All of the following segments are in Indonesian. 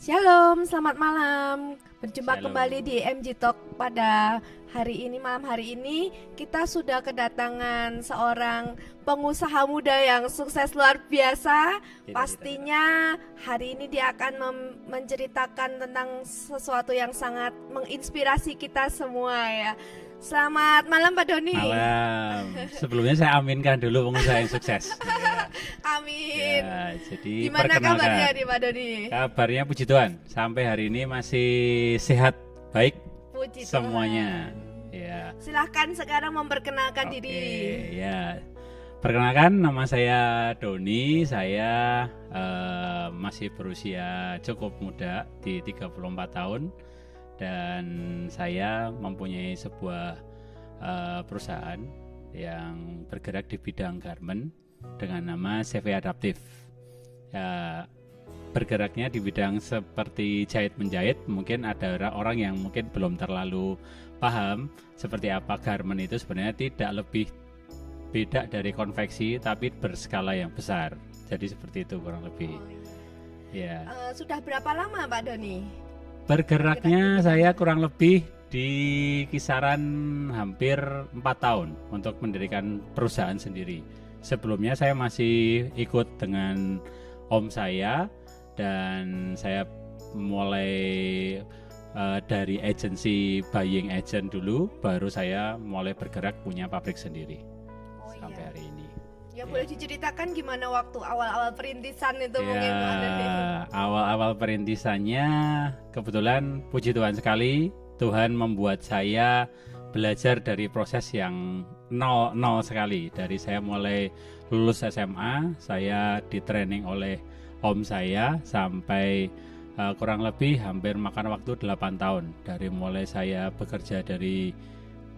Shalom, selamat malam. Berjumpa Shalom. kembali di MG Talk pada hari ini, malam hari ini. Kita sudah kedatangan seorang pengusaha muda yang sukses luar biasa. Pastinya hari ini dia akan menceritakan tentang sesuatu yang sangat menginspirasi kita semua ya. Selamat malam Pak Doni. Malam. Sebelumnya saya aminkan dulu pengusaha yang sukses. Amin. Ya, jadi Gimana kabarnya nih Pak Doni? Kabarnya puji Tuhan, sampai hari ini masih sehat, baik Puji semuanya. Tuhan. Ya. Silahkan sekarang memperkenalkan diri. Ya. Perkenalkan, nama saya Doni. Saya masih berusia cukup muda di 34 tahun. Dan saya mempunyai sebuah perusahaan yang bergerak di bidang garment dengan nama CV Adaptif. Ya, bergeraknya di bidang seperti jahit menjahit. Mungkin ada orang yang mungkin belum terlalu paham seperti apa garment itu. Sebenarnya tidak lebih beda dari konveksi, tapi berskala yang besar. Jadi seperti itu kurang lebih. Ya. Sudah berapa lama Pak Doni? Bergeraknya saya kurang lebih di kisaran hampir 4 tahun untuk mendirikan perusahaan sendiri. Sebelumnya saya masih ikut dengan om saya, dan saya mulai dari agensi buying agent dulu, baru saya mulai bergerak punya pabrik sendiri sampai hari ini. Ya, boleh diceritakan gimana waktu awal-awal perintisan itu mungkin Pak Doni? Awal-awal perintisannya kebetulan puji Tuhan sekali, Tuhan membuat saya belajar dari proses yang nol sekali. Dari saya mulai lulus SMA, saya di training oleh om saya sampai kurang lebih hampir makan waktu 8 tahun. Dari mulai saya bekerja dari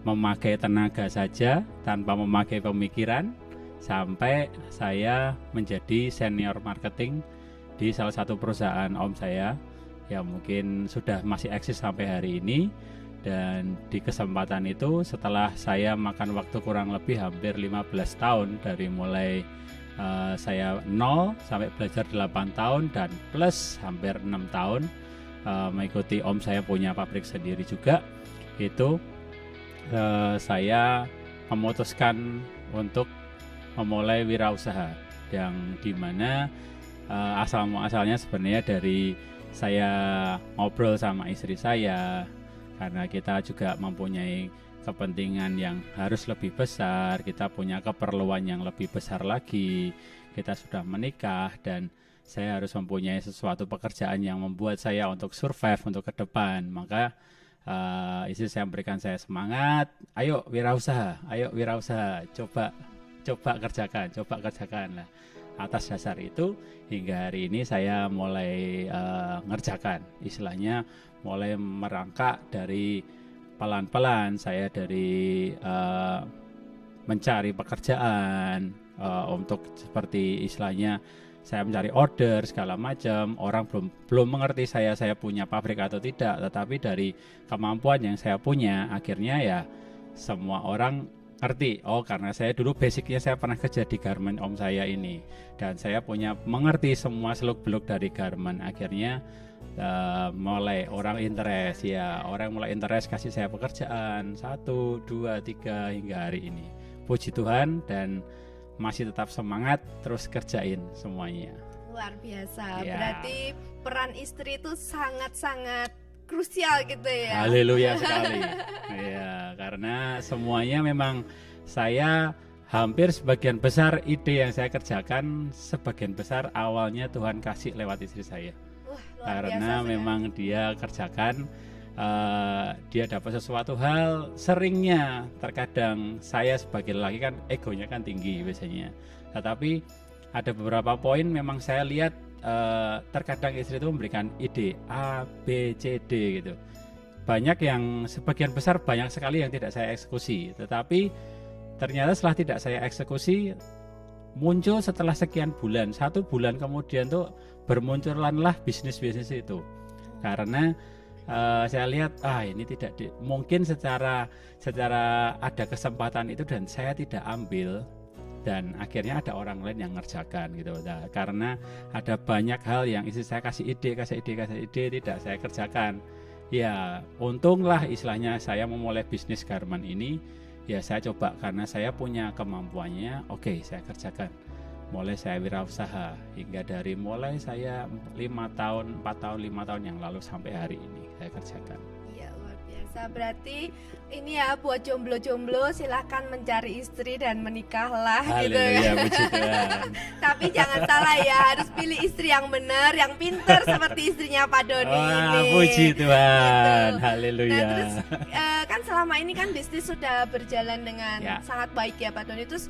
memakai tenaga saja tanpa memakai pemikiran, sampai saya menjadi senior marketing di salah satu perusahaan om saya yang mungkin sudah masih eksis sampai hari ini. Dan di kesempatan itu, setelah saya makan waktu kurang lebih hampir 15 tahun dari mulai saya 0 sampai belajar 8 tahun dan plus hampir 6 tahun mengikuti om saya punya pabrik sendiri juga, itu saya memutuskan untuk memulai wirausaha, yang dimana asal-muasalnya sebenarnya dari saya ngobrol sama istri saya, karena kita juga mempunyai kepentingan yang harus lebih besar, kita punya keperluan yang lebih besar lagi, kita sudah menikah, dan saya harus mempunyai sesuatu pekerjaan yang membuat saya untuk survive untuk ke depan. Maka istri saya memberikan saya semangat, ayo wirausaha, coba kerjakan lah. Atas dasar itu hingga hari ini saya mulai ngerjakan, istilahnya mulai merangkak dari pelan-pelan. Saya dari mencari pekerjaan, untuk seperti istilahnya saya mencari order segala macam. Orang belum mengerti saya punya pabrik atau tidak, tetapi dari kemampuan yang saya punya, akhirnya ya semua orang ngerti. Oh, karena saya dulu basicnya saya pernah kerja di garment om saya ini, dan saya punya mengerti semua seluk-beluk dari garment. Akhirnya mulai orang mulai interest kasih saya pekerjaan 1, 2, 3 hingga hari ini. Puji Tuhan, dan masih tetap semangat terus kerjain semuanya. Luar biasa. Ya. Berarti peran istri itu sangat-sangat krusial gitu ya. Haleluya sekali. Ya, karena semuanya memang saya hampir sebagian besar ide yang saya kerjakan, sebagian besar awalnya Tuhan kasih lewat istri saya. Karena memang dia kerjakan, dia dapat sesuatu hal. Seringnya terkadang saya sebagai laki kan egonya kan tinggi biasanya, tetapi ada beberapa poin memang saya lihat terkadang istri itu memberikan ide A, B, C, D gitu. Banyak yang sebagian besar banyak sekali yang tidak saya eksekusi, tetapi ternyata setelah tidak saya eksekusi, muncul setelah sekian bulan, 1 bulan kemudian tuh bermunculanlah bisnis-bisnis itu. Karena saya lihat ini tidak mungkin secara ada kesempatan itu dan saya tidak ambil, dan akhirnya ada orang lain yang ngerjakan gitu. Nah, karena ada banyak hal yang istri saya kasih ide, tidak saya kerjakan. Ya, untunglah istilahnya saya memulai bisnis garment ini, ya saya coba karena saya punya kemampuannya, oke, saya kerjakan. Mulai saya wirausaha hingga dari mulai saya 4 tahun yang lalu sampai hari ini saya kerjakan. Iya, luar biasa. Berarti ini ya buat jomblo-jomblo silahkan mencari istri dan menikahlah gitu ya. Haleluya, puji Tuhan. Tapi jangan salah ya, harus pilih istri yang benar, yang pinter seperti istrinya Pak Doni ini. Puji Tuhan. Gitu. Haleluya. Nah, terus kan selama ini kan bisnis sudah berjalan dengan Ya. sangat baik ya Pak Doni. Terus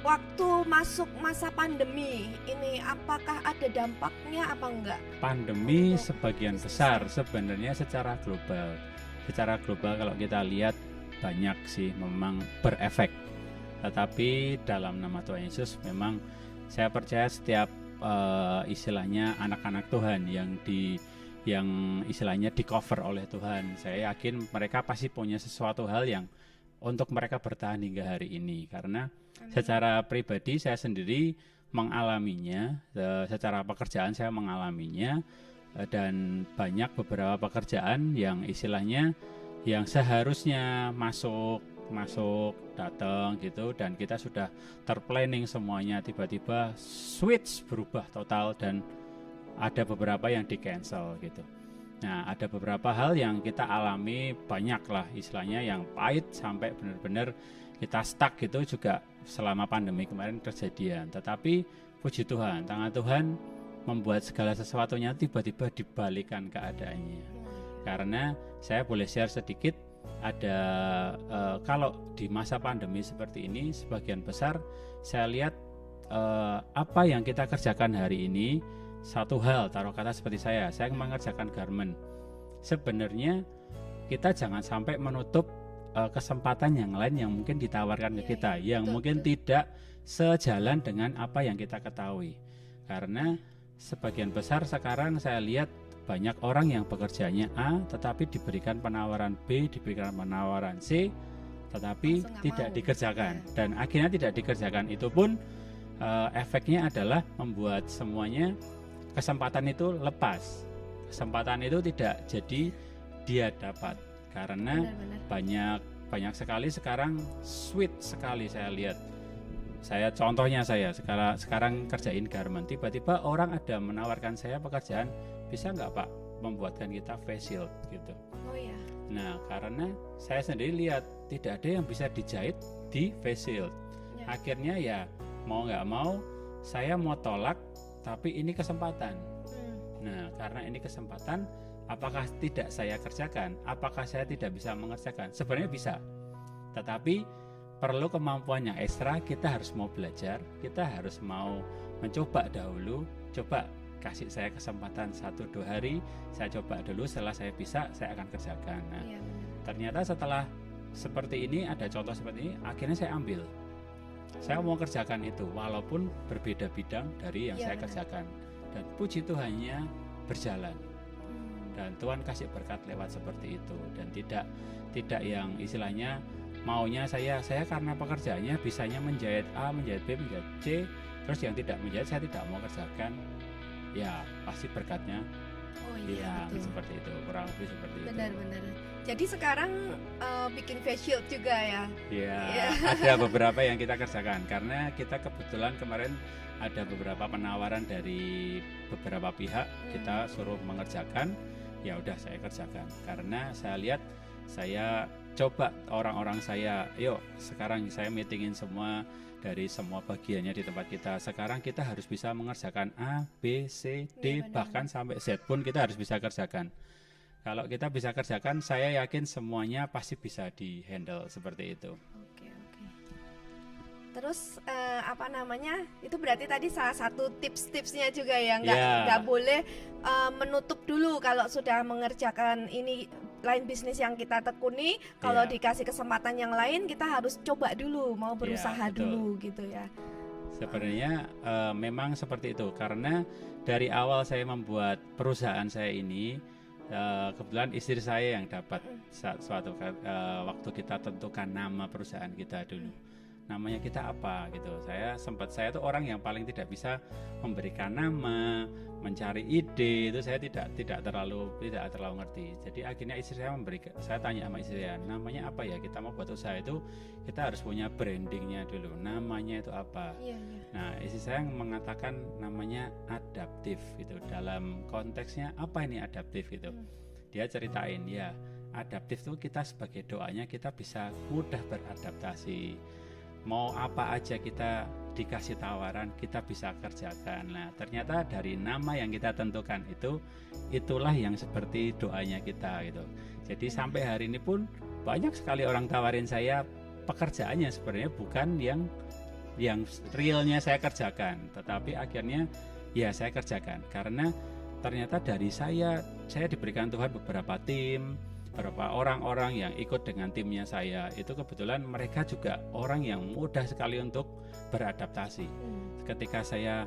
waktu masuk masa pandemi ini apakah ada dampaknya apa enggak? Pandemi sebagian besar sebenarnya secara global. Secara global kalau kita lihat banyak sih memang berefek. Tetapi dalam nama Tuhan Yesus memang saya percaya setiap istilahnya anak-anak Tuhan yang istilahnya di cover oleh Tuhan. Saya yakin mereka pasti punya sesuatu hal yang untuk mereka bertahan hingga hari ini, karena secara pribadi saya sendiri mengalaminya, secara pekerjaan saya mengalaminya, dan banyak beberapa pekerjaan yang istilahnya yang seharusnya masuk datang gitu, dan kita sudah terplanning semuanya, tiba-tiba switch berubah total dan ada beberapa yang di cancel gitu. Nah, ada beberapa hal yang kita alami, banyak lah istilahnya yang pahit sampai benar-benar kita stuck gitu juga selama pandemi kemarin kejadian. Tetapi puji Tuhan, tangan Tuhan membuat segala sesuatunya tiba-tiba dibalikan keadaannya. Karena saya boleh share sedikit, ada kalau di masa pandemi seperti ini sebagian besar saya lihat apa yang kita kerjakan hari ini. Satu hal, taruh kata seperti saya mengerjakan garment. Sebenarnya kita jangan sampai menutup kesempatan yang lain yang mungkin ditawarkan ke kita, yang mungkin tidak sejalan dengan apa yang kita ketahui. Karena sebagian besar sekarang saya lihat banyak orang yang pekerjaannya A, tetapi diberikan penawaran B, diberikan penawaran C, tetapi tidak dikerjakan. Dan akhirnya tidak dikerjakan itu pun efeknya adalah membuat semuanya kesempatan itu lepas. Kesempatan itu tidak jadi dia dapat, karena banyak sekali sekarang sweet sekali saya lihat. Contohnya saya sekarang kerjain garment, tiba-tiba orang ada menawarkan saya pekerjaan, bisa nggak Pak membuatkan kita face shield gitu. Oh ya. Nah, karena saya sendiri lihat tidak ada yang bisa dijahit di face shield. Ya. Akhirnya ya mau nggak mau saya mau tolak, tapi ini kesempatan. Nah, karena ini kesempatan, apakah tidak saya kerjakan? Apakah saya tidak bisa mengerjakan? Sebenarnya bisa, tetapi perlu kemampuan yang ekstra. Kita harus mau belajar, kita harus mau mencoba dahulu. Coba kasih saya kesempatan 1-2 hari, saya coba dulu, setelah saya bisa, saya akan kerjakan. Nah, ternyata setelah seperti ini, ada contoh seperti ini, akhirnya saya ambil. Saya mau kerjakan itu, walaupun berbeda bidang dari yang saya kerjakan. Dan puji Tuhannya berjalan. Dan Tuhan kasih berkat lewat seperti itu. Dan tidak yang istilahnya maunya saya karena pekerjaannya bisanya menjahit A, menjahit B, menjahit C, terus yang tidak menjahit saya tidak mau kerjakan. Ya, pasti berkatnya hilang, seperti itu, kurang lebih seperti itu. Benar-benar. Jadi sekarang bikin face shield juga ya? Ya, ada beberapa yang kita kerjakan karena kita kebetulan kemarin ada beberapa penawaran dari beberapa pihak, kita suruh mengerjakan. Ya udah saya kerjakan karena saya lihat, saya coba orang-orang saya, yuk sekarang saya meetingin semua dari semua bagiannya di tempat kita. Sekarang kita harus bisa mengerjakan A, B, C, D, bahkan sampai Z pun kita harus bisa kerjakan. Kalau kita bisa kerjakan, saya yakin semuanya pasti bisa di-handle seperti itu. Oke. Terus itu berarti tadi salah satu tips-tipsnya juga ya, nggak boleh menutup dulu kalau sudah mengerjakan ini lain bisnis yang kita tekuni. Kalau dikasih kesempatan yang lain, kita harus coba dulu, mau berusaha dulu gitu ya. Sebenarnya memang seperti itu, karena dari awal saya membuat perusahaan saya ini, kebetulan istri saya yang dapat suatu waktu kita tentukan nama perusahaan kita dulu. namanya kita apa gitu. Saya tuh orang yang paling tidak bisa memberikan nama, mencari ide, itu saya tidak terlalu ngerti. Jadi akhirnya istri saya tanya sama istri saya, namanya apa ya, kita mau buat usaha itu kita harus punya brandingnya dulu, namanya itu apa. Nah, istri saya mengatakan namanya adaptif gitu. Dalam konteksnya apa ini adaptif gitu, dia ceritain ya, adaptif itu kita sebagai doanya kita bisa mudah beradaptasi. Mau apa aja kita dikasih tawaran, kita bisa kerjakan. Nah, ternyata dari nama yang kita tentukan itulah yang seperti doanya kita gitu. Jadi sampai hari ini pun banyak sekali orang tawarin saya pekerjaannya sebenarnya bukan yang realnya saya kerjakan, tetapi akhirnya ya saya kerjakan karena ternyata dari saya diberikan Tuhan beberapa tim, beberapa orang-orang yang ikut dengan timnya saya itu kebetulan mereka juga orang yang mudah sekali untuk beradaptasi. Ketika saya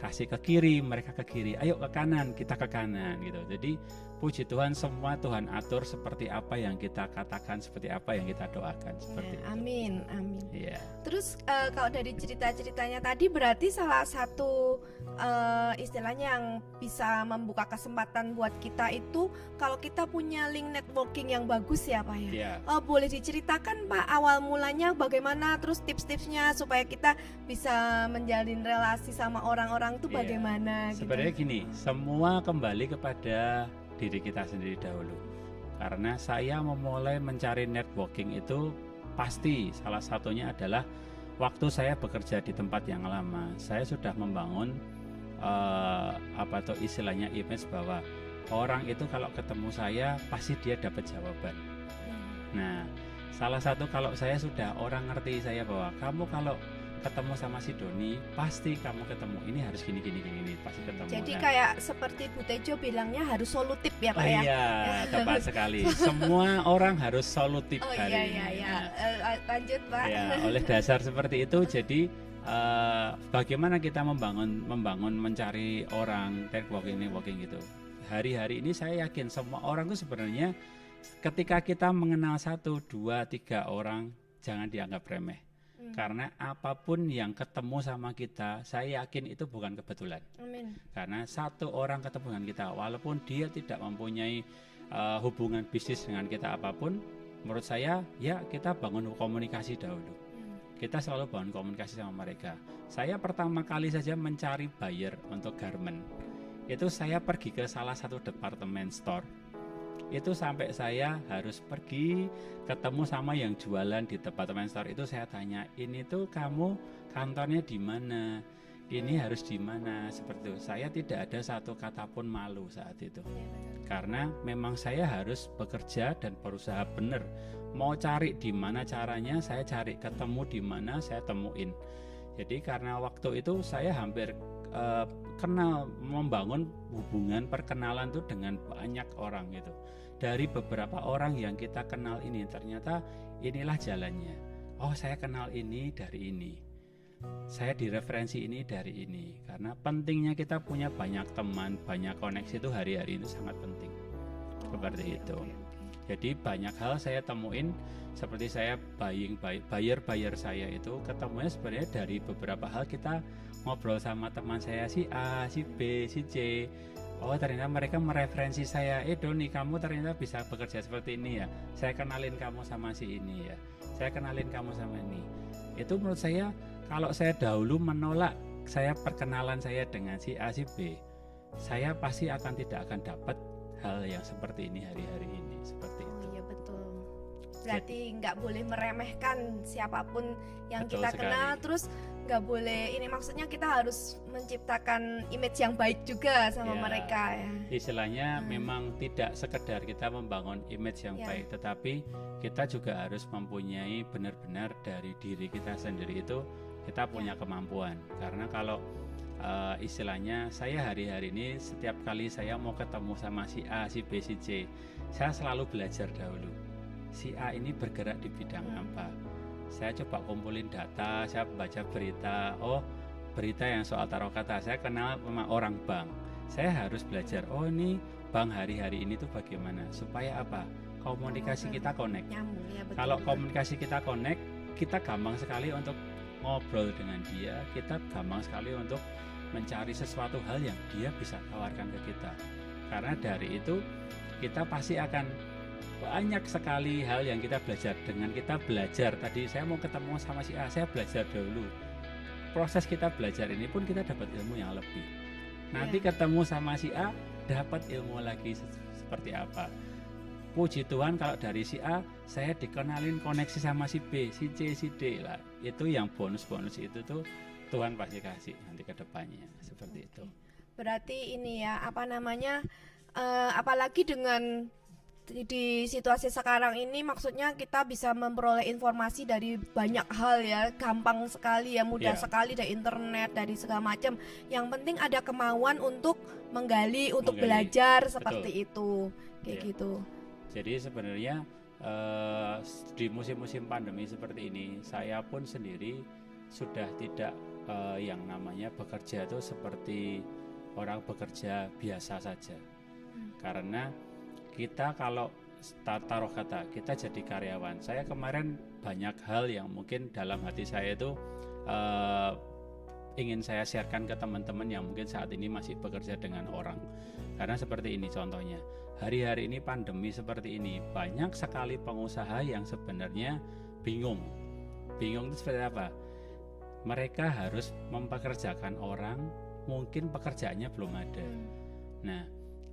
kasih ke kiri, mereka ke kiri, ayo ke kanan, kita ke kanan gitu. Jadi puji Tuhan, semua Tuhan atur seperti apa yang kita katakan, seperti apa yang kita doakan, seperti itu. Amin. Ya. Terus kalau dari cerita-ceritanya tadi berarti salah satu istilahnya yang bisa membuka kesempatan buat kita itu kalau kita punya link networking yang bagus ya Pak ya. Boleh diceritakan Pak awal mulanya bagaimana, terus tips-tipsnya supaya kita bisa menjalin relasi sama orang-orang itu bagaimana? Sebenarnya gini, semua kembali kepada diri kita sendiri dahulu. Karena saya memulai mencari networking itu pasti salah satunya adalah waktu saya bekerja di tempat yang lama. Saya sudah membangun istilahnya image bahwa orang itu kalau ketemu saya pasti dia dapat jawaban. Nah, salah satu kalau saya sudah orang ngerti saya bahwa kamu kalau ketemu sama si Doni pasti kamu ketemu ini harus gini pasti ketemu. Jadi kayak seperti Bu Tejo bilangnya harus solutif ya Pak ya. Iya, tepat sekali. Semua orang harus solutif hari ini. Lanjut Pak. Ya, oleh dasar seperti itu jadi bagaimana kita membangun mencari orang networking gitu. Hari-hari ini saya yakin semua orang itu sebenarnya ketika kita mengenal 1, 2, 3 orang jangan dianggap remeh. Karena apapun yang ketemu sama kita, saya yakin itu bukan kebetulan. Amin. Karena 1 orang ketemu dengan kita, walaupun dia tidak mempunyai hubungan bisnis dengan kita apapun, menurut saya ya kita bangun komunikasi dahulu. Kita selalu bangun komunikasi sama mereka. Saya pertama kali saja mencari buyer untuk garment, itu saya pergi ke salah satu department store. Itu sampai saya harus pergi ketemu sama yang jualan di department store itu, saya tanya, ini tuh kamu kantornya di mana? Ini harus di mana? Seperti itu. Saya tidak ada satu kata pun malu saat itu. Karena memang saya harus bekerja dan berusaha benar. Mau cari di mana caranya, saya cari, ketemu di mana saya temuin. Jadi karena waktu itu saya hampir kenal, membangun hubungan perkenalan tuh dengan banyak orang gitu. Dari beberapa orang yang kita kenal ini ternyata inilah jalannya. Oh, saya kenal ini dari ini. Saya direferensi ini dari ini. Karena pentingnya kita punya banyak teman, banyak koneksi itu hari-hari itu sangat penting. Seperti itu. Jadi banyak hal saya temuin, seperti saya buyer saya itu ketemunya sebenarnya dari beberapa hal. Kita ngobrol sama teman saya si A, si B, si C. Oh, ternyata mereka mereferensi saya. Doni, kamu ternyata bisa bekerja seperti ini ya. Saya kenalin kamu sama si ini ya. Saya kenalin kamu sama ini. Itu menurut saya, kalau saya dahulu menolak saya perkenalan saya dengan si A, si B, saya pasti tidak akan dapat hal yang seperti ini hari-hari ini. Seperti itu. Iya betul. Berarti nggak boleh meremehkan siapapun yang Betul kita sekali. kenal. Terus nggak boleh, ini maksudnya kita harus menciptakan image yang baik juga sama mereka ya. Istilahnya memang tidak sekedar kita membangun image yang baik, tetapi kita juga harus mempunyai benar-benar dari diri kita sendiri itu kita punya kemampuan. Karena kalau istilahnya saya hari-hari ini setiap kali saya mau ketemu sama si A, si B, si C, saya selalu belajar dahulu. Si A ini bergerak di bidang apa? Saya coba kumpulin data, saya baca berita. Oh, berita yang soal taruh kata. Saya kenal sama orang bank. Saya harus belajar. Oh, ini bank hari-hari ini tuh bagaimana? Supaya apa? Komunikasi kita connect. Nyambung ya, betul. Kalau komunikasi kita connect, kita gampang sekali untuk ngobrol dengan dia, kita gampang sekali untuk mencari sesuatu hal yang dia bisa tawarkan ke kita. Karena dari itu kita pasti akan banyak sekali hal yang kita belajar. Dengan kita belajar, tadi saya mau ketemu sama si A, saya belajar dahulu. Proses kita belajar ini pun kita dapat ilmu yang lebih. Nanti ketemu sama si A, dapat ilmu lagi seperti apa. Puji Tuhan kalau dari si A, saya dikenalin koneksi sama si B, si C, si D lah. Itu yang bonus-bonus itu tuh Tuhan pasti kasih nanti ke depannya, seperti itu. Berarti ini ya, apa namanya, apalagi dengan di situasi sekarang ini, maksudnya kita bisa memperoleh informasi dari banyak hal ya, gampang sekali ya, mudah sekali dari internet, dari segala macam. Yang penting ada kemauan untuk menggali, untuk belajar seperti itu, kayak gitu. Jadi sebenarnya di musim-musim pandemi seperti ini, saya pun sendiri sudah tidak yang namanya bekerja itu seperti orang bekerja biasa saja. Karena kita kalau taruh kata kita jadi karyawan, saya kemarin banyak hal yang mungkin dalam hati saya itu ingin saya sharekan ke teman-teman yang mungkin saat ini masih bekerja dengan orang. Karena seperti ini contohnya, hari-hari ini pandemi seperti ini, banyak sekali pengusaha yang sebenarnya bingung. Bingung itu seperti apa? Mereka harus mempekerjakan orang, mungkin pekerjaannya belum ada. Nah,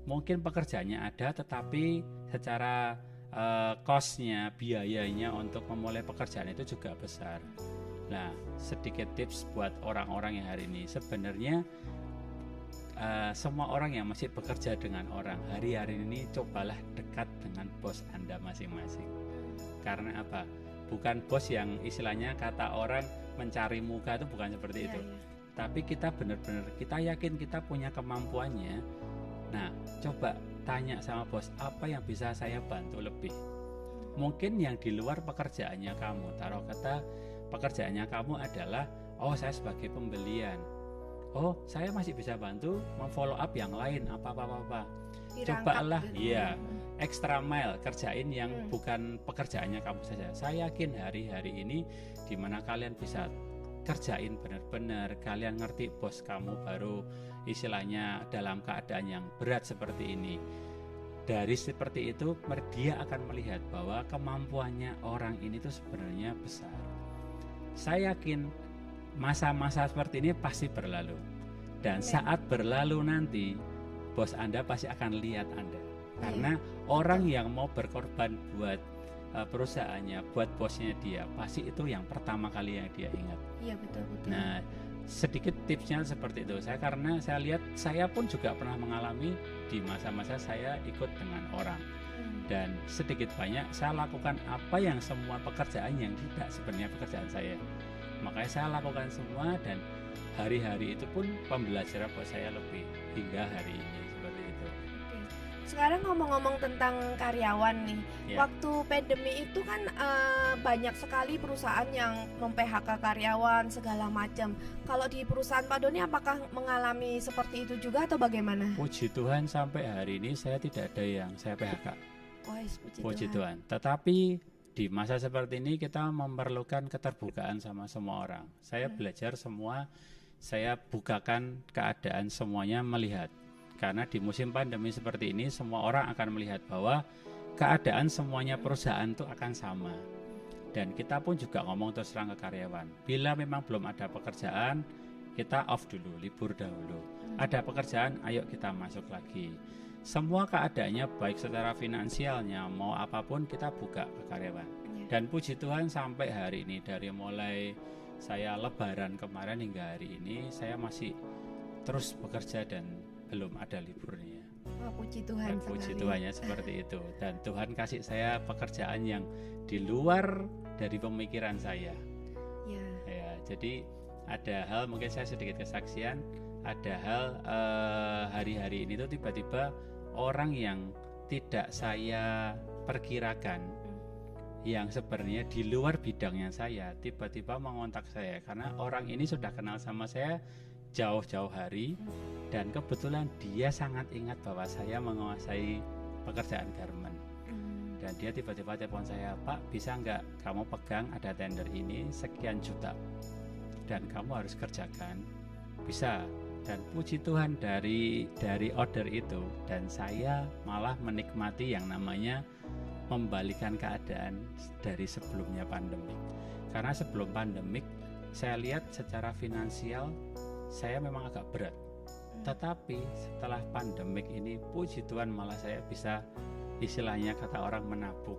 mungkin pekerjaannya ada, tetapi secara cost-nya, biayanya untuk memulai pekerjaan itu juga besar. Nah, sedikit tips buat orang-orang yang hari ini. Sebenarnya semua orang yang masih bekerja dengan orang, hari-hari ini cobalah dekat dengan bos Anda masing-masing. Karena apa? Bukan bos yang istilahnya kata orang mencari muka, itu bukan seperti itu. Tapi kita benar-benar, kita yakin kita punya kemampuannya. Nah, coba tanya sama bos, apa yang bisa saya bantu lebih? Mungkin yang di luar pekerjaannya kamu, taruh kata pekerjaannya kamu adalah, oh saya sebagai pembelian, oh saya masih bisa bantu memfollow up yang lain, apa-apa. Cobalah, iya, extra mile, kerjain yang bukan pekerjaannya kamu saja. Saya yakin hari-hari ini di mana kalian bisa kerjain benar-benar, kalian ngerti bos kamu baru istilahnya dalam keadaan yang berat seperti ini. Dari seperti itu dia akan melihat bahwa kemampuannya orang ini tuh sebenarnya besar. Saya yakin masa-masa seperti ini pasti berlalu. Dan saat berlalu nanti bos Anda pasti akan lihat Anda. Karena orang yang mau berkorban buat perusahaannya, buat bosnya dia, pasti itu yang pertama kali yang dia ingat. Iya, betul. Nah, sedikit tipsnya seperti itu. Karena saya lihat, saya pun juga pernah mengalami di masa-masa saya ikut dengan orang. Dan sedikit banyak saya lakukan apa yang semua pekerjaan yang tidak sebenarnya pekerjaan saya. Makanya saya lakukan semua, dan hari-hari itu pun pembelajaran buat saya lebih hingga hari ini seperti itu. Sekarang ngomong-ngomong tentang karyawan nih, waktu pandemi itu kan banyak sekali perusahaan yang mem-PHK karyawan segala macam. Kalau di perusahaan Pak Doni apakah mengalami seperti itu juga atau bagaimana? Puji Tuhan sampai hari ini saya tidak ada yang saya PHK. Puji Tuhan. Tetapi di masa seperti ini kita memerlukan keterbukaan sama semua orang. Saya belajar semua, saya bukakan keadaan semuanya melihat. Karena di musim pandemi seperti ini semua orang akan melihat bahwa keadaan semuanya perusahaan itu akan sama. Dan kita pun juga ngomong terus terang ke karyawan, bila memang belum ada pekerjaan, kita off dulu, libur dahulu. Ada pekerjaan, ayo kita masuk lagi. Semua keadaannya baik secara finansialnya mau apapun kita buka ke karyawan. Dan puji Tuhan sampai hari ini, dari mulai saya lebaran kemarin hingga hari ini, saya masih terus bekerja dan belum ada liburnya. Puji Tuhan. Puji Tuhannya seperti itu. Dan Tuhan kasih saya pekerjaan yang di luar dari pemikiran saya. Ya, jadi ada hal, mungkin saya sedikit kesaksian, ada hal hari-hari ini tuh tiba-tiba orang yang tidak saya perkirakan, yang sebenarnya di luar bidangnya saya, tiba-tiba mengontak saya karena orang ini sudah kenal sama saya jauh-jauh hari, dan kebetulan dia sangat ingat bahwa saya menguasai pekerjaan garment. Dan dia tiba-tiba telepon saya, Pak, bisa nggak kamu pegang ada tender ini sekian juta dan kamu harus kerjakan. Bisa. Dan puji Tuhan dari order itu, dan saya malah menikmati yang namanya membalikan keadaan dari sebelumnya pandemik. Karena sebelum pandemik saya lihat secara finansial saya memang agak berat. Tetapi setelah pandemik ini puji Tuhan malah saya bisa, istilahnya kata orang, menabung.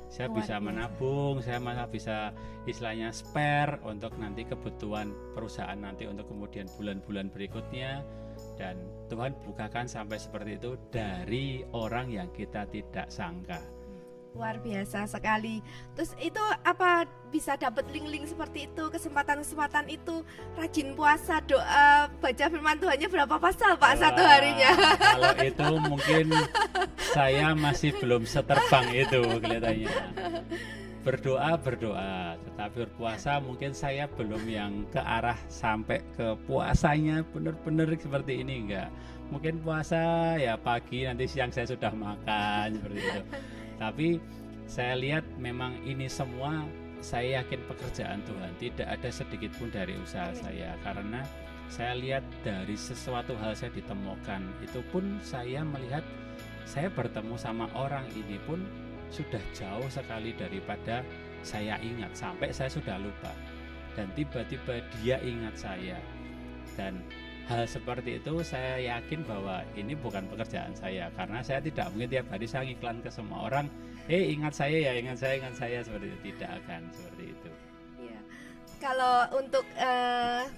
Saya bisa menabung, saya malah bisa istilahnya spare untuk nanti kebutuhan perusahaan nanti untuk kemudian bulan-bulan berikutnya. Dan Tuhan bukakan sampai seperti itu dari orang yang kita tidak sangka. Luar biasa sekali. Terus itu apa bisa dapat link-link seperti itu, kesempatan-kesempatan itu, rajin puasa, doa, baca firman Tuhannya berapa pasal Pak satu harinya? Kalau itu mungkin saya masih belum seterbang itu kelihatannya. Berdoa, tetapi berpuasa mungkin saya belum yang ke arah sampai ke puasanya benar-benar seperti ini, enggak. Mungkin puasa ya pagi, nanti siang saya sudah makan seperti itu. Tapi saya lihat memang ini semua, saya yakin pekerjaan Tuhan, tidak ada sedikit pun dari usaha saya. Karena saya lihat dari sesuatu hal saya ditemukan, itu pun saya melihat saya bertemu sama orang ini pun sudah jauh sekali daripada saya ingat, sampai saya sudah lupa. Dan tiba-tiba dia ingat saya. Dan hal seperti itu saya yakin bahwa ini bukan pekerjaan saya, karena saya tidak mungkin tiap hari saya iklan ke semua orang, ingat saya ya, ingat saya seperti itu. Tidak akan seperti itu. Ya. Kalau untuk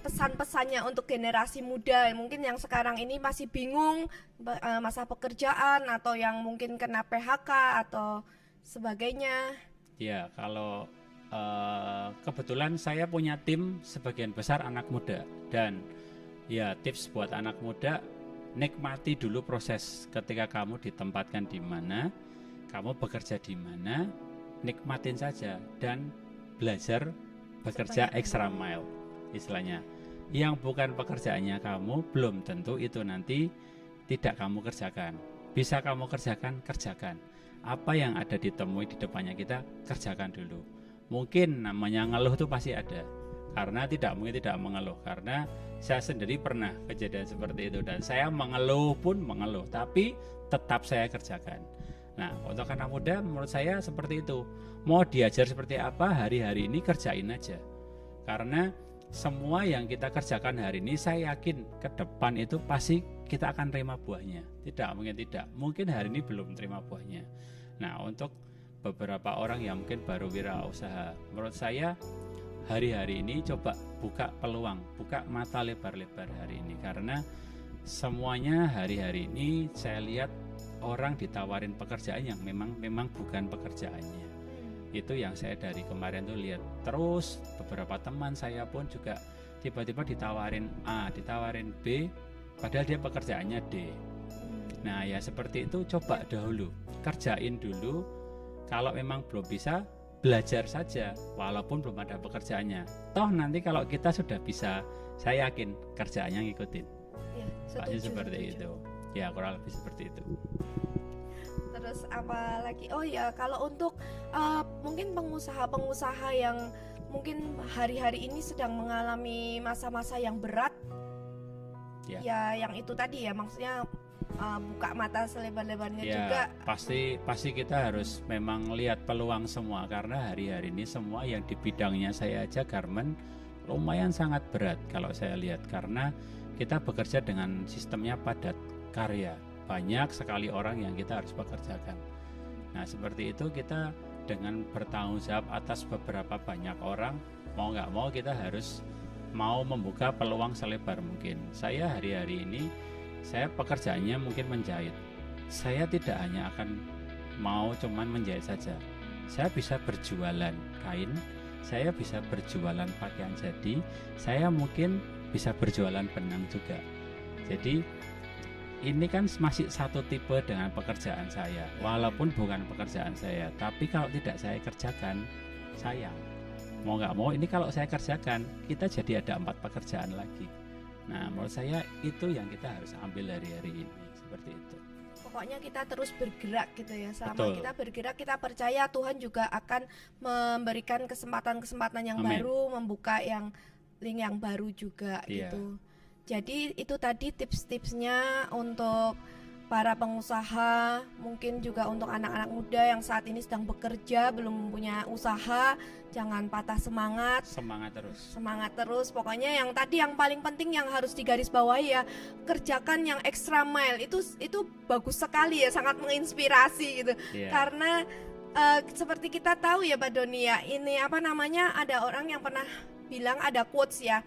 pesan-pesannya untuk generasi muda mungkin yang sekarang ini masih bingung masa pekerjaan, atau yang mungkin kena PHK atau sebagainya. Ya, kalau kebetulan saya punya tim sebagian besar anak muda, dan ya tips buat anak muda, nikmati dulu proses ketika kamu ditempatkan di mana, kamu bekerja di mana, nikmatin saja dan belajar bekerja extra mile istilahnya. Yang bukan pekerjaannya kamu belum tentu itu nanti tidak kamu kerjakan. Bisa kamu kerjakan. Apa yang ada ditemui di depannya kita, kerjakan dulu. Mungkin namanya ngeluh itu pasti ada, karena tidak mungkin tidak mengeluh, karena saya sendiri pernah kejadian seperti itu, dan saya mengeluh, tapi tetap saya kerjakan. Nah, untuk anak muda menurut saya seperti itu. Mau diajar seperti apa, hari-hari ini kerjain aja. Karena semua yang kita kerjakan hari ini, saya yakin ke depan itu pasti kita akan terima buahnya. Tidak mungkin tidak. Mungkin hari ini belum terima buahnya. Nah, untuk beberapa orang yang mungkin baru wirausaha, menurut saya hari-hari ini coba buka peluang, buka mata lebar-lebar hari ini, karena semuanya hari-hari ini saya lihat orang ditawarin pekerjaan yang memang bukan pekerjaannya. Itu yang saya dari kemarin tuh lihat. Terus beberapa teman saya pun juga tiba-tiba ditawarin A, ditawarin B, padahal dia pekerjaannya D. Nah, ya seperti itu, coba dahulu, kerjain dulu. Kalau memang belum bisa, belajar saja walaupun belum ada pekerjaannya. Toh nanti kalau kita sudah bisa, saya yakin kerjaannya ngikutin. Ya, pasti seperti itu. Ya, kurang lebih seperti itu. Terus apa lagi? Oh ya, kalau untuk mungkin pengusaha-pengusaha yang mungkin hari-hari ini sedang mengalami masa-masa yang berat, ya yang itu tadi ya, maksudnya buka mata selebar-lebarnya juga. Pasti kita harus memang lihat peluang semua, karena hari-hari ini semua yang di bidangnya saya aja garment lumayan sangat berat kalau saya lihat, karena kita bekerja dengan sistemnya padat karya, banyak sekali orang yang kita harus pekerjakan. Nah, seperti itu kita dengan bertanggung jawab atas beberapa banyak orang, mau nggak mau kita harus mau membuka peluang selebar mungkin. Saya hari-hari ini saya pekerjaannya mungkin menjahit. Saya tidak hanya akan mau cuman menjahit saja. Saya bisa berjualan kain, saya bisa berjualan pakaian jadi, saya mungkin bisa berjualan benang juga. Jadi ini kan masih satu tipe dengan pekerjaan saya, walaupun bukan pekerjaan saya, tapi kalau tidak saya kerjakan, sayang. Mau nggak mau ini kalau saya kerjakan, kita jadi ada 4 pekerjaan lagi. Nah, menurut saya itu yang kita harus ambil hari-hari ini, seperti itu. Pokoknya kita terus bergerak gitu ya. Selama Betul. kita bergerak, kita percaya Tuhan juga akan memberikan kesempatan-kesempatan yang Amin. baru, membuka yang link yang baru juga Iya. gitu. Jadi itu tadi tips-tipsnya untuk para pengusaha, mungkin juga untuk anak-anak muda yang saat ini sedang bekerja, belum punya usaha, jangan patah semangat. Semangat terus. Semangat terus, pokoknya yang tadi yang paling penting yang harus digarisbawahi ya, kerjakan yang extra mile itu bagus sekali ya, sangat menginspirasi gitu. Iya. Karena seperti kita tahu ya Pak Doni ya, ini apa namanya, ada orang yang pernah bilang, ada quotes ya,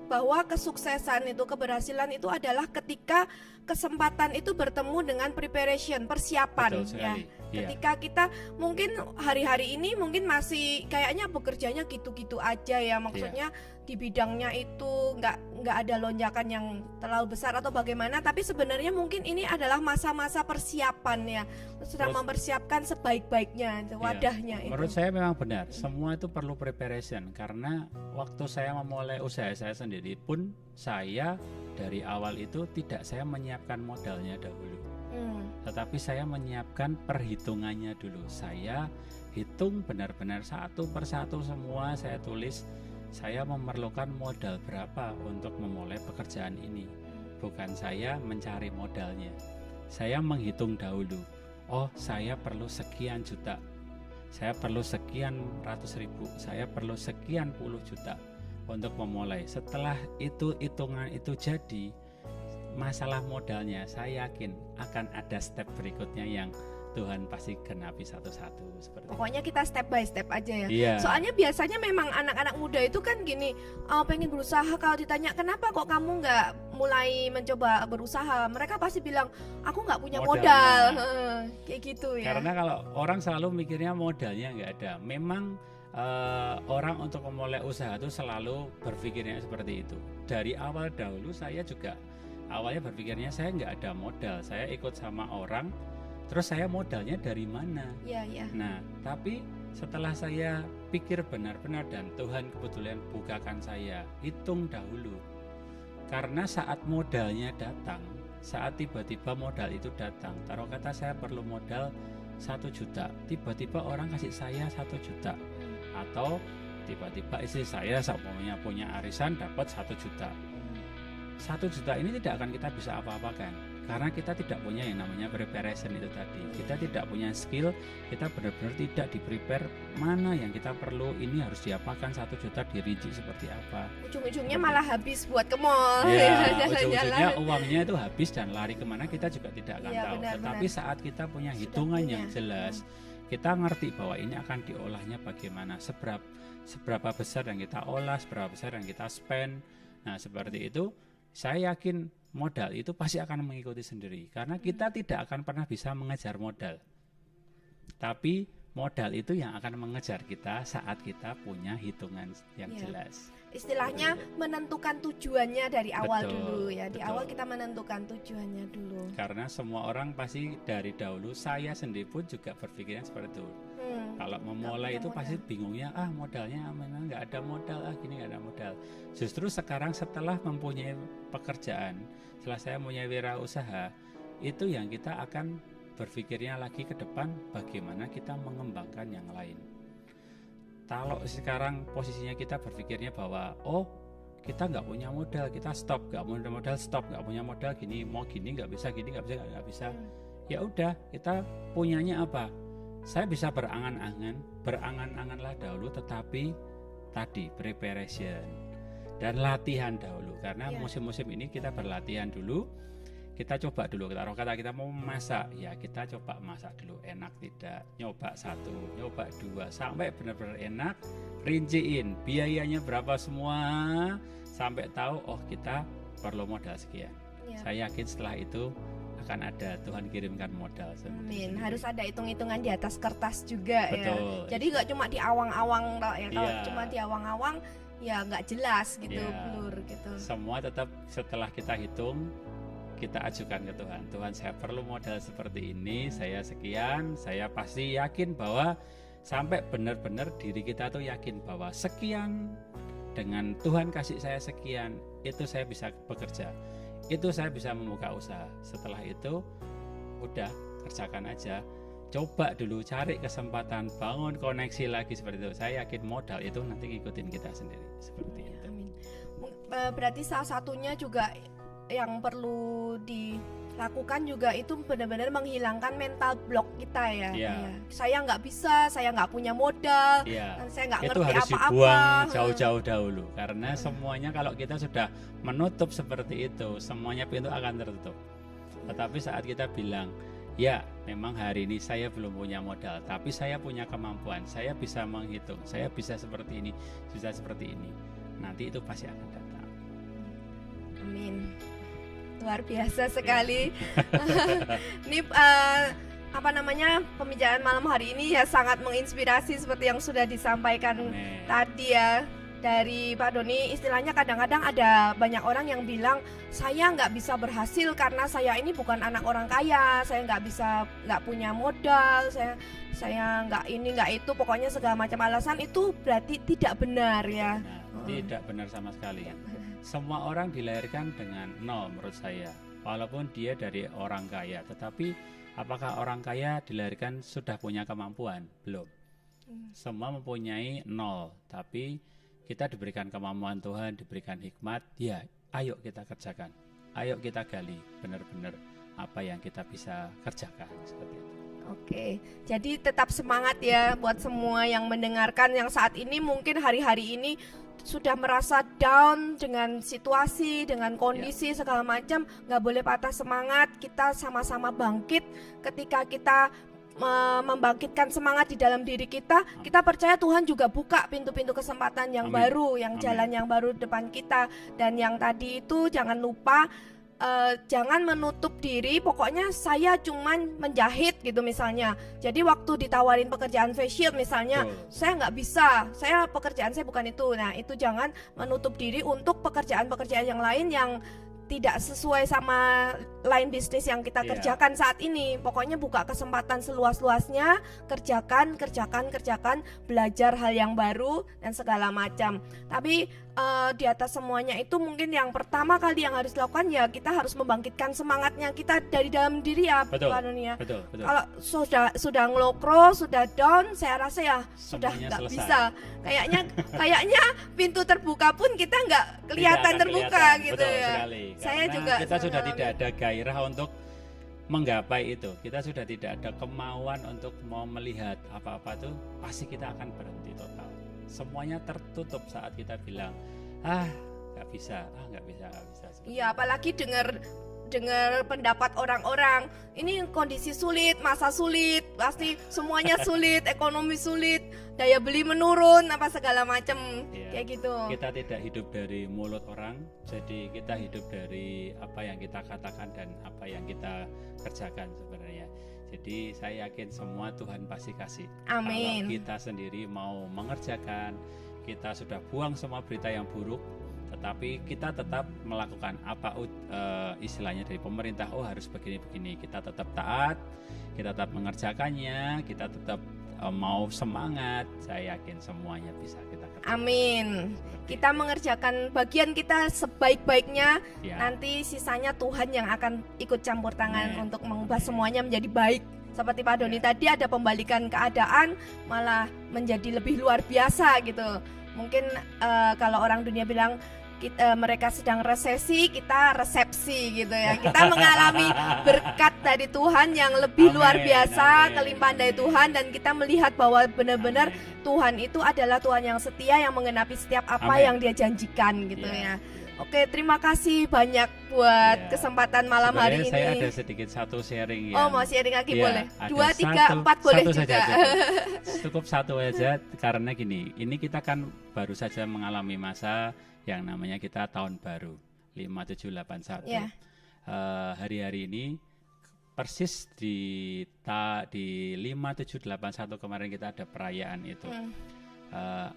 bahwa kesuksesan itu, keberhasilan itu adalah ketika kesempatan itu bertemu dengan preparation, persiapan Betul ya. sekali. Iya. Ketika kita mungkin hari-hari ini mungkin masih kayaknya bekerjanya gitu-gitu aja ya, maksudnya di bidangnya itu nggak ada lonjakan yang terlalu besar atau bagaimana, tapi sebenarnya mungkin ini adalah masa-masa persiapan ya, sedang Terus- mempersiapkan sebaik-baiknya wadahnya itu. Menurut saya memang benar, semua itu perlu preparation, karena waktu saya memulai usaha saya sendiri pun saya dari awal itu tidak saya menyiapkan modalnya dahulu, tetapi saya menyiapkan perhitungannya dulu. Saya hitung benar-benar satu persatu semua, saya tulis saya memerlukan modal berapa untuk memulai pekerjaan ini. Bukan saya mencari modalnya, saya menghitung dahulu. Oh, saya perlu sekian juta, saya perlu sekian ratus ribu, saya perlu sekian puluh juta untuk memulai. Setelah itu hitungan itu jadi, masalah modalnya saya yakin akan ada step berikutnya yang Tuhan pasti genapi satu-satu seperti Pokoknya kita step by step aja ya. Iya. Soalnya biasanya memang anak-anak muda itu kan gini, pengen berusaha, kalau ditanya kenapa kok kamu nggak mulai mencoba berusaha, mereka pasti bilang aku nggak punya Modalnya. modal. Kayak gitu ya. Karena kalau orang selalu mikirnya modalnya nggak ada. Memang orang untuk memulai usaha itu selalu berpikirnya seperti itu. Dari awal dahulu saya juga awalnya berpikirnya saya nggak ada modal. Saya ikut sama orang, terus saya modalnya dari mana? Iya. Nah, tapi setelah saya pikir benar-benar dan Tuhan kebetulan bukakan saya, hitung dahulu. Karena saat modalnya datang, saat tiba-tiba modal itu datang, taruh kata saya perlu modal 1 juta, tiba-tiba orang kasih saya 1 juta, atau tiba-tiba istri saya punya arisan dapat 1 juta. 1 juta ini tidak akan kita bisa apa-apakan, karena kita tidak punya yang namanya preparation itu tadi. Kita tidak punya skill, kita benar-benar tidak di-prepare mana yang kita perlu, ini harus diapakan 1 juta, dirinci seperti apa. Ujung-ujungnya malah habis buat ke mall, Ya, ujung-ujungnya jalan-jalan. uangnya itu habis dan lari kemana kita juga tidak akan Iya, tahu. benar-benar. Tetapi saat kita punya Sudah hitungan punya. yang jelas, kita ngerti bahwa ini akan diolahnya bagaimana, seberapa besar yang kita olah, seberapa besar yang kita spend. Nah, seperti itu, saya yakin modal itu pasti akan mengikuti sendiri, karena kita tidak akan pernah bisa mengejar modal. Tapi modal itu yang akan mengejar kita saat kita punya hitungan yang Iya. jelas. Istilahnya menentukan tujuannya dari awal Betul, dulu ya. Di betul. awal kita menentukan tujuannya dulu. Karena semua orang pasti dari dahulu, saya sendiri pun juga berpikirnya seperti itu. Kalau memulai punya itu modal. pasti bingungnya, modalnya memang nggak ada modal, gini nggak ada modal. Justru sekarang setelah mempunyai pekerjaan, setelah saya mempunyai wirausaha, itu yang kita akan berpikirnya lagi ke depan, bagaimana kita mengembangkan yang lain. Kalau sekarang posisinya kita berpikirnya bahwa kita nggak punya modal, kita stop, nggak punya modal, stop, nggak punya modal, gini mau gini nggak bisa, gini nggak bisa. Ya udah, kita punyanya apa? Saya bisa berangan-anganlah dahulu, tetapi tadi preparation dan latihan dahulu, karena Iya. musim-musim ini kita berlatihan dulu. Kita coba dulu, taruh kata kita mau masak, ya kita coba masak dulu, enak tidak, nyoba 1, nyoba 2, sampai benar-benar enak, rinciin biayanya berapa semua, sampai tahu kita perlu modal sekian. Ya. Saya yakin setelah itu akan ada Tuhan kirimkan modal. Amin. Harus ada hitung-hitungan di atas kertas juga ya. Betul. Jadi nggak cuma di awang-awang toh ya. Kalau Iya. cuma di awang-awang ya nggak jelas gitu, Iya. blur gitu. Semua tetap setelah kita hitung, kita ajukan ke Tuhan. Tuhan, saya perlu modal seperti ini, saya sekian, saya pasti yakin bahwa sampai benar-benar diri kita tuh yakin bahwa sekian, dengan Tuhan kasih saya sekian, itu saya bisa bekerja, itu saya bisa membuka usaha. Setelah itu udah kerjakan aja. Coba dulu cari kesempatan, bangun koneksi lagi seperti itu. Saya yakin modal itu nanti ngikutin kita sendiri seperti itu. Amin. Berarti salah satunya juga yang perlu dilakukan juga itu benar-benar menghilangkan mental block kita ya. Iya. Ya. Saya nggak bisa, saya nggak punya modal, Iya. dan saya nggak Itu ngerti harus apa-apa. dibuang jauh-jauh dahulu, karena semuanya kalau kita sudah menutup seperti itu, semuanya pintu akan tertutup. Tetapi saat kita bilang, ya memang hari ini saya belum punya modal, tapi saya punya kemampuan, saya bisa menghitung, saya bisa seperti ini, bisa seperti ini, nanti itu pasti akan datang. Amin. Luar biasa sekali. Ini apa namanya, pembicaraan malam hari ini ya sangat menginspirasi seperti yang sudah disampaikan Amin. tadi ya dari Pak Doni. Istilahnya kadang-kadang ada banyak orang yang bilang saya nggak bisa berhasil karena saya ini bukan anak orang kaya, saya nggak punya modal, saya nggak ini nggak itu, pokoknya segala macam alasan. Itu berarti tidak benar ya. Nah, tidak benar sama sekali. Semua orang dilahirkan dengan nol menurut saya, walaupun dia dari orang kaya. Tetapi apakah orang kaya dilahirkan sudah punya kemampuan? Belum. Semua mempunyai nol, tapi kita diberikan kemampuan Tuhan, diberikan hikmat. Ya, ayo kita kerjakan, ayo kita gali benar-benar apa yang kita bisa kerjakan seperti itu. Oke, jadi tetap semangat ya buat semua yang mendengarkan, yang saat ini mungkin hari-hari ini sudah merasa down dengan situasi, dengan kondisi segala macam. Nggak boleh patah semangat, kita sama-sama bangkit. Ketika kita membangkitkan semangat di dalam diri kita, kita percaya Tuhan juga buka pintu-pintu kesempatan yang baru, yang jalan yang baru depan kita. Dan yang tadi itu jangan lupa, jangan menutup diri. Pokoknya saya cuman menjahit gitu misalnya. Jadi waktu ditawarin pekerjaan face shield misalnya, saya nggak bisa, saya pekerjaan saya bukan itu. Nah itu jangan menutup diri untuk pekerjaan-pekerjaan yang lain yang tidak sesuai sama line bisnis yang kita kerjakan saat ini. Pokoknya buka kesempatan seluas-luasnya, kerjakan, belajar hal yang baru dan segala macam. Tapi di atas semuanya itu mungkin yang pertama kali yang harus dilakukan ya kita harus membangkitkan semangatnya kita dari dalam diri ya, Pak Doni ya. Betul. Kalau sudah ngelokro, sudah down, saya rasa ya sudah Semuanya nggak selesai. bisa. Kayaknya pintu terbuka pun kita nggak kelihatan terbuka gitu betul ya. Sekali. Saya Karena juga kita sudah mengalami. tidak ada gairah untuk menggapai itu. Kita sudah tidak ada kemauan untuk mau melihat apa-apa tuh, pasti kita akan berhenti total. Semuanya tertutup saat kita bilang, nggak bisa. Iya, apalagi dengar pendapat orang-orang, ini kondisi sulit, masa sulit, pasti semuanya sulit, ekonomi sulit, daya beli menurun, apa segala macam kayak gitu. Kita tidak hidup dari mulut orang, jadi kita hidup dari apa yang kita katakan dan apa yang kita kerjakan sebenarnya. Jadi saya yakin semua Tuhan pasti kasih. Amin. Kalau kita sendiri mau mengerjakan, kita sudah buang semua berita yang buruk, tetapi kita tetap melakukan apa istilahnya dari pemerintah, harus begini-begini, kita tetap taat, kita tetap mengerjakannya, kita tetap mau semangat. Saya yakin semuanya bisa kita kerjakan. Amin. Kita mengerjakan bagian kita sebaik-baiknya, nanti sisanya Tuhan yang akan ikut campur tangan untuk mengubah semuanya menjadi baik. Seperti Pak Doni tadi ada pembalikan keadaan, malah menjadi lebih luar biasa gitu. Mungkin kalau orang dunia bilang mereka sedang resesi, kita resepsi gitu ya. Kita mengalami berkat dari Tuhan yang lebih luar biasa, kelimpahan dari Tuhan, dan kita melihat bahwa benar-benar Tuhan itu adalah Tuhan yang setia, yang menggenapi setiap apa yang Dia janjikan gitu ya. Oke, terima kasih banyak buat kesempatan malam hari ini. Saya ada sedikit satu sharing ya. Oh, mau sharing lagi boleh? 2, 3, 4 boleh satu juga. Cukup satu aja, karena gini, ini kita kan baru saja mengalami masa yang namanya kita tahun baru 5781. Hari-hari ini persis di 5781 kemarin kita ada perayaan itu.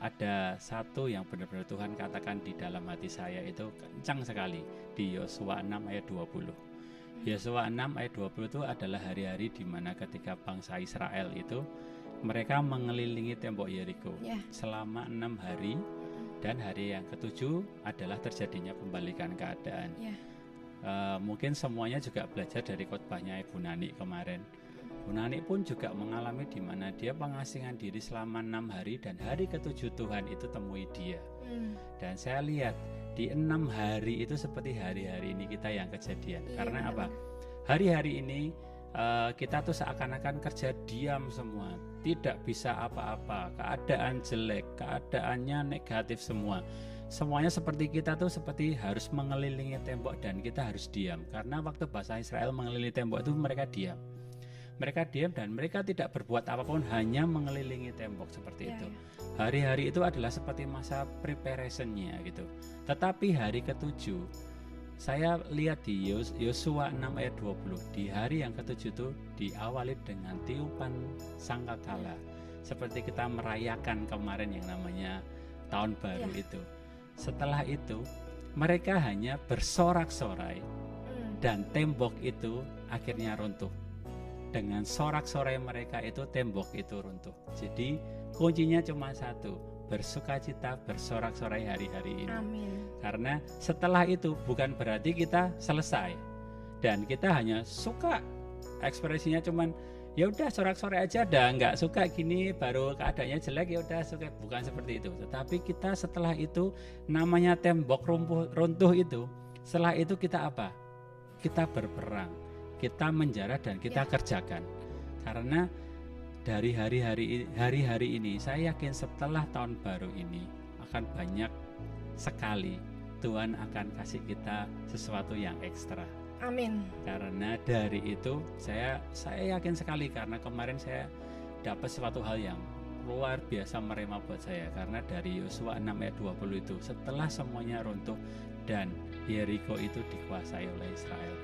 Ada satu yang benar-benar Tuhan katakan di dalam hati saya, itu kencang sekali, di Yosua 6 ayat 20. Yosua 6 ayat 20 itu adalah hari-hari di mana ketika bangsa Israel itu mereka mengelilingi tembok Yeriko selama 6 hari, dan hari yang ke-7 adalah terjadinya pembalikan keadaan. Mungkin semuanya juga belajar dari khotbahnya Ibu Nani kemarin. Bu Nani pun juga mengalami di mana dia pengasingan diri selama 6 hari dan hari ke-7 Tuhan itu temui dia. Dan saya lihat di 6 hari itu seperti hari-hari ini kita yang kejadian. Karena apa? Hari-hari ini kita tuh seakan-akan kerja diam semua, tidak bisa apa-apa, keadaan jelek, keadaannya negatif semua. Semuanya seperti kita tuh seperti harus mengelilingi tembok dan kita harus diam. Karena waktu bangsa Israel mengelilingi tembok itu mereka diam. Mereka diam dan mereka tidak berbuat apapun, hanya mengelilingi tembok seperti itu. Hari-hari itu adalah seperti masa preparation-nya gitu. Tetapi hari ke-7, saya lihat di Yosua 6 ayat 20, di hari yang ke-7 itu diawali dengan tiupan sangkakala. Seperti kita merayakan kemarin yang namanya tahun baru itu. Setelah itu, mereka hanya bersorak-sorai dan tembok itu akhirnya runtuh. Dengan sorak-sorai mereka itu tembok itu runtuh. Jadi kuncinya cuma satu, bersukacita, bersorak-sorai hari-hari ini. Amin. Karena setelah itu bukan berarti kita selesai dan kita hanya suka, ekspresinya cuman ya udah sorak-sorai aja, dah nggak suka gini baru keadaannya jelek ya udah suka, bukan seperti itu. Tetapi kita setelah itu namanya tembok runtuh itu, setelah itu kita apa? Kita berperang. Kita menjarah dan kita kerjakan. Karena dari hari-hari ini saya yakin setelah tahun baru ini akan banyak sekali Tuhan akan kasih kita sesuatu yang ekstra. Amin. Karena dari itu saya yakin sekali, karena kemarin saya dapat suatu hal yang luar biasa merema buat saya. Karena dari Yosua 6 ayat 20 itu setelah semuanya runtuh dan Yeriko itu dikuasai oleh Israel.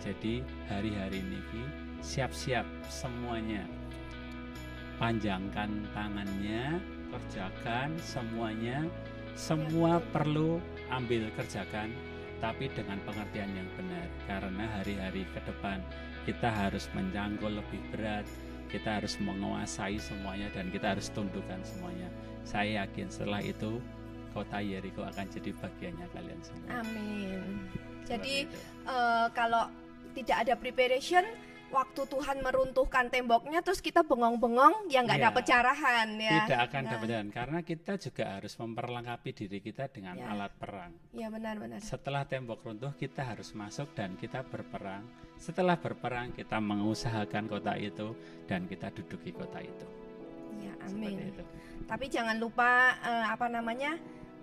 Jadi hari-hari ini siap-siap semuanya, panjangkan tangannya, kerjakan semuanya, semua perlu ambil kerjakan, tapi dengan pengertian yang benar. Karena hari-hari ke depan kita harus menjangkau lebih berat, kita harus menguasai semuanya dan kita harus tundukkan semuanya. Saya yakin setelah itu kota Yeriko akan jadi bagiannya kalian semua. Amin. Jadi kalau tidak ada preparation, waktu Tuhan meruntuhkan temboknya terus kita bengong-bengong, ya nggak dapat carahan ya. Tidak akan dapat carahan, karena kita juga harus memperlengkapi diri kita dengan alat perang. Ya benar-benar. Setelah tembok runtuh kita harus masuk dan kita berperang. Setelah berperang kita mengusahakan kota itu dan kita duduki kota itu. Ya, amin. Tapi jangan lupa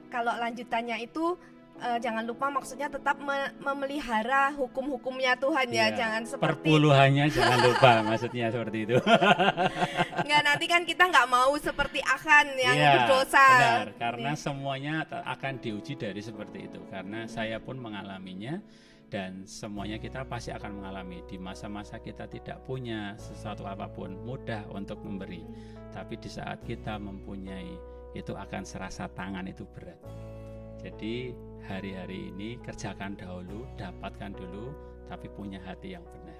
kalau lanjutannya itu jangan lupa maksudnya tetap memelihara hukum-hukumnya Tuhan ya, jangan seperti perpuluhannya jangan lupa, maksudnya seperti itu. Enggak, nanti kan kita nggak mau seperti Achan yang berdosa. Benar, karena semuanya akan diuji dari seperti itu. Karena saya pun mengalaminya dan semuanya kita pasti akan mengalami. Di masa-masa kita tidak punya sesuatu apapun, mudah untuk memberi. Tapi di saat kita mempunyai, itu akan serasa tangan itu berat. Jadi hari-hari ini kerjakan dahulu, dapatkan dulu, tapi punya hati yang benar.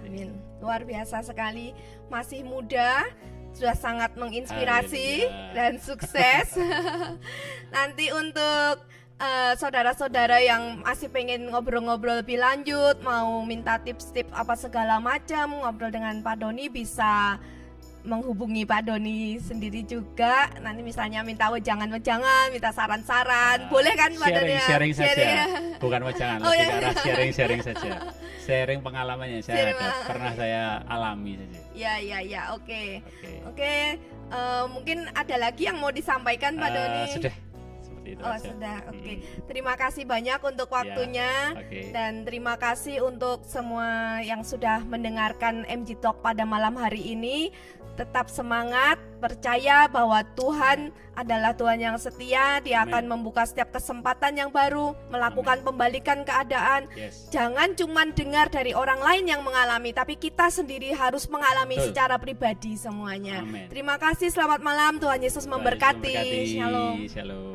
Amin. Luar biasa sekali, masih muda, sudah sangat menginspirasi dan sukses. Nanti untuk saudara-saudara yang masih pengen ngobrol-ngobrol lebih lanjut, mau minta tips-tips apa segala macam, ngobrol dengan Pak Doni bisa menghubungi Pak Doni sendiri juga. Nanti misalnya minta wejangan-wejangan, minta saran-saran, boleh kan Pak Doni? Sharing saja, bukan wejangan, lebih ke arah sharing saja. Sharing pengalamannya, pernah saya alami saja. Ya, oke. Mungkin ada lagi yang mau disampaikan Pak Doni? Sudah. Itu aja. Sudah, oke. Terima kasih banyak untuk waktunya dan terima kasih untuk semua yang sudah mendengarkan MG Talk pada malam hari ini. Tetap semangat, percaya bahwa Tuhan adalah Tuhan yang setia. Dia akan membuka setiap kesempatan yang baru, melakukan pembalikan keadaan. Jangan cuma dengar dari orang lain yang mengalami, tapi kita sendiri harus mengalami secara pribadi semuanya. Terima kasih, selamat malam, Tuhan Yesus memberkati. Shalom.